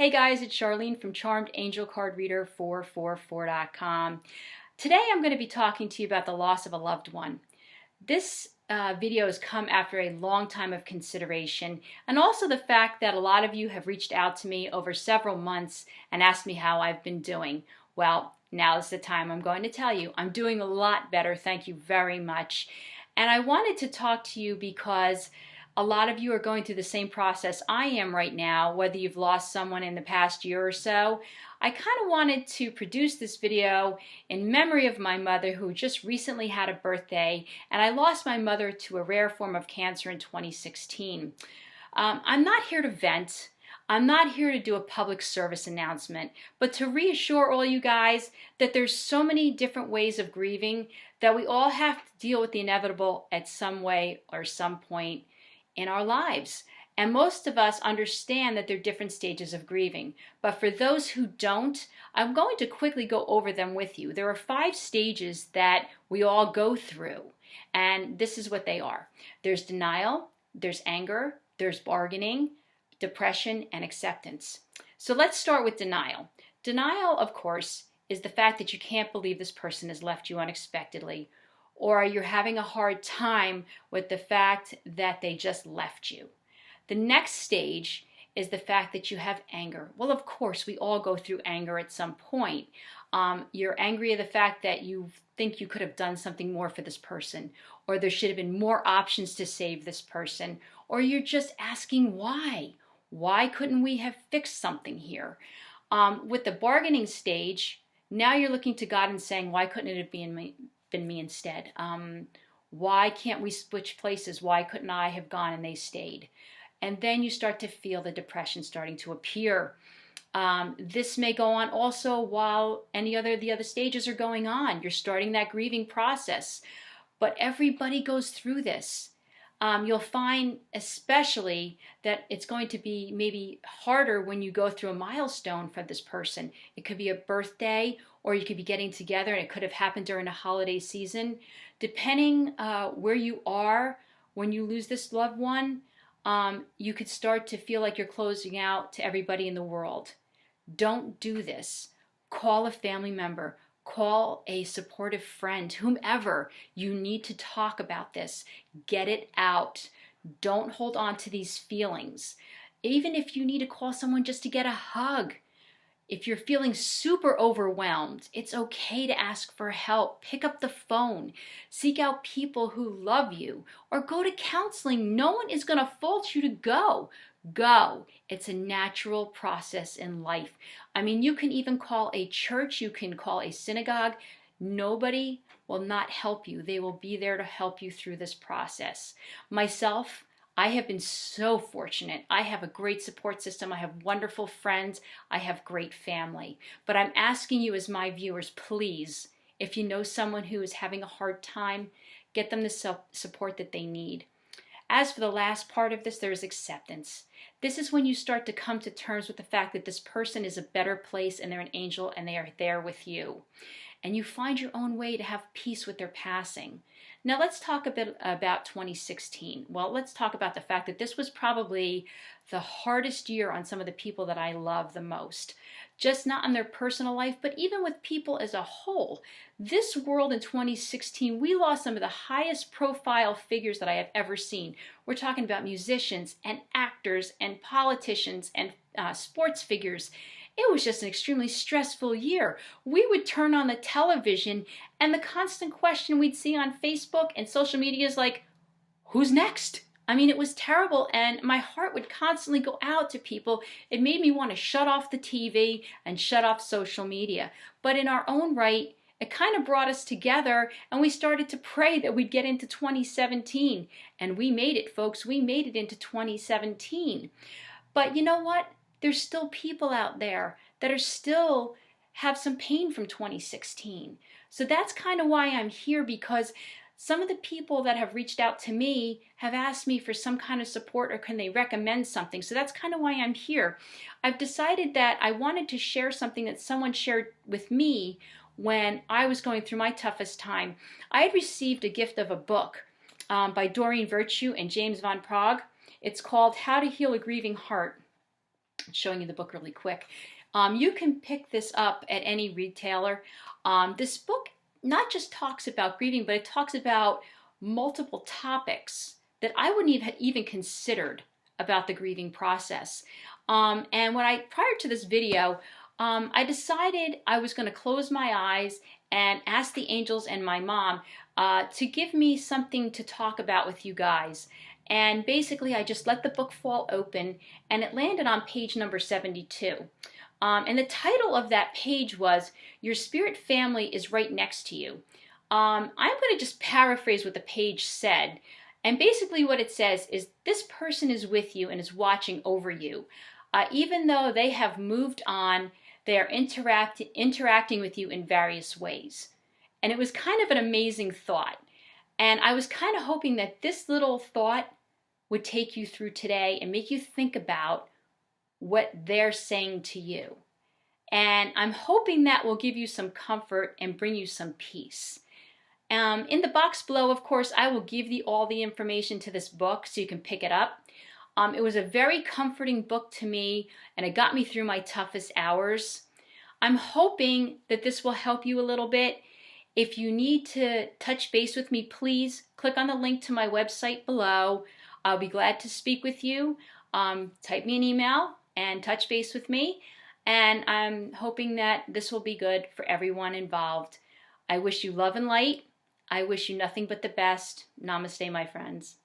Hey guys, it's Charlene from CharmedAngelCardReader444.com. Today I'm going to be talking to you about the loss of a loved one. This video has come after a long time of consideration, and also the fact that a lot of you have reached out to me over several months and asked me how I've been doing. Well, now is the time I'm going to tell you. I'm doing a lot better, thank you very much. And I wanted to talk to you because a lot of you are going through the same process I am right now, whether you've lost someone in the past year or so. I kind of wanted to produce this video in memory of my mother, who just recently had a birthday, and I lost my mother to a rare form of cancer in 2016. I'm not here to vent. I'm not here to do a public service announcement, but to reassure all you guys that there's so many different ways of grieving that we all have to deal with the inevitable at some way or some point in our lives. And most of us understand that there are different stages of grieving. But for those who don't, I'm going to quickly go over them with you. There are 5 stages that we all go through, and this is what they are. There's denial, there's anger, there's bargaining, depression, and acceptance. So let's start with denial. Denial, of course, is the fact that you can't believe this person has left you unexpectedly, or you're having a hard time with the fact that they just left you. The next stage is the fact that you have anger. Well, of course, we all go through anger at some point. You're angry at the fact that you think you could have done something more for this person, or there should have been more options to save this person, or you're just asking why. Why couldn't we have fixed something here? With the bargaining stage, now you're looking to God and saying, why couldn't it have been me instead? Why can't we switch places? Why couldn't I have gone and they stayed? And then you start to feel the depression starting to appear. This may go on also while the other stages are going on. You're starting that grieving process. But everybody goes through this. You'll find especially that it's going to be maybe harder when you go through a milestone for this person. It could be a birthday, or you could be getting together, and it could have happened during a holiday season. Depending where you are when you lose this loved one, you could start to feel like you're closing out to everybody in the world. Don't do this. Call a family member. Call a supportive friend, whomever. You need to talk about this. Get it out. Don't hold on to these feelings. Even if you need to call someone just to get a hug. If you're feeling super overwhelmed, it's okay to ask for help. Pick up the phone. Seek out people who love you, or go to counseling. No one is going to fault you to go. Go. It's a natural process in life. I mean, you can even call a church. You can call a synagogue. Nobody will not help you. They will be there to help you through this process. Myself, I have been so fortunate. I have a great support system. I have wonderful friends. I have great family. But I'm asking you as my viewers, please, if you know someone who is having a hard time, get them the support that they need. As for the last part of this, there is acceptance. This is when you start to come to terms with the fact that this person is a better place and they're an angel and they are there with you. And you find your own way to have peace with their passing. Now let's talk a bit about 2016. Well, let's talk about the fact that this was probably the hardest year on some of the people that I love the most. Just not in their personal life, but even with people as a whole. This world in 2016, we lost some of the highest profile figures that I have ever seen. We're talking about musicians and actors and politicians and sports figures. It was just an extremely stressful year. We would turn on the television and the constant question we'd see on Facebook and social media is like, who's next? I mean, it was terrible, and my heart would constantly go out to people. It made me want to shut off the TV and shut off social media. But in our own right, it kind of brought us together, and we started to pray that we'd get into 2017. And we made it, folks. We made it into 2017. But you know what? There's still people out there that are still have some pain from 2016. So that's kind of why I'm here, because some of the people that have reached out to me have asked me for some kind of support, or can they recommend something. So that's kind of why I'm here. I've decided that I wanted to share something that someone shared with me when I was going through my toughest time. I had received a gift of a book by Doreen Virtue and James Van Praagh. It's called How to Heal a Grieving Heart. showing you the book really quick. You can pick this up at any retailer. This book not just talks about grieving, but it talks about multiple topics that I wouldn't have even considered about the grieving process. And prior to this video, I decided I was going to close my eyes and ask the angels and my mom to give me something to talk about with you guys. And basically, I just let the book fall open, and it landed on page number 72. And the title of that page was, Your Spirit Family is Right Next to You. I'm going to just paraphrase what the page said. And basically what it says is, this person is with you and is watching over you. Even though they have moved on, they are interacting with you in various ways. And it was kind of an amazing thought. And I was kind of hoping that this little thought would take you through today and make you think about what they're saying to you. And I'm hoping that will give you some comfort and bring you some peace. In the box below, of course, I will give you all the information to this book so you can pick it up. It was a very comforting book to me, and it got me through my toughest hours. I'm hoping that this will help you a little bit. If you need to touch base with me, please click on the link to my website below. I'll be glad to speak with you. Type me an email and touch base with me. And I'm hoping that this will be good for everyone involved. I wish you love and light. I wish you nothing but the best. Namaste, my friends.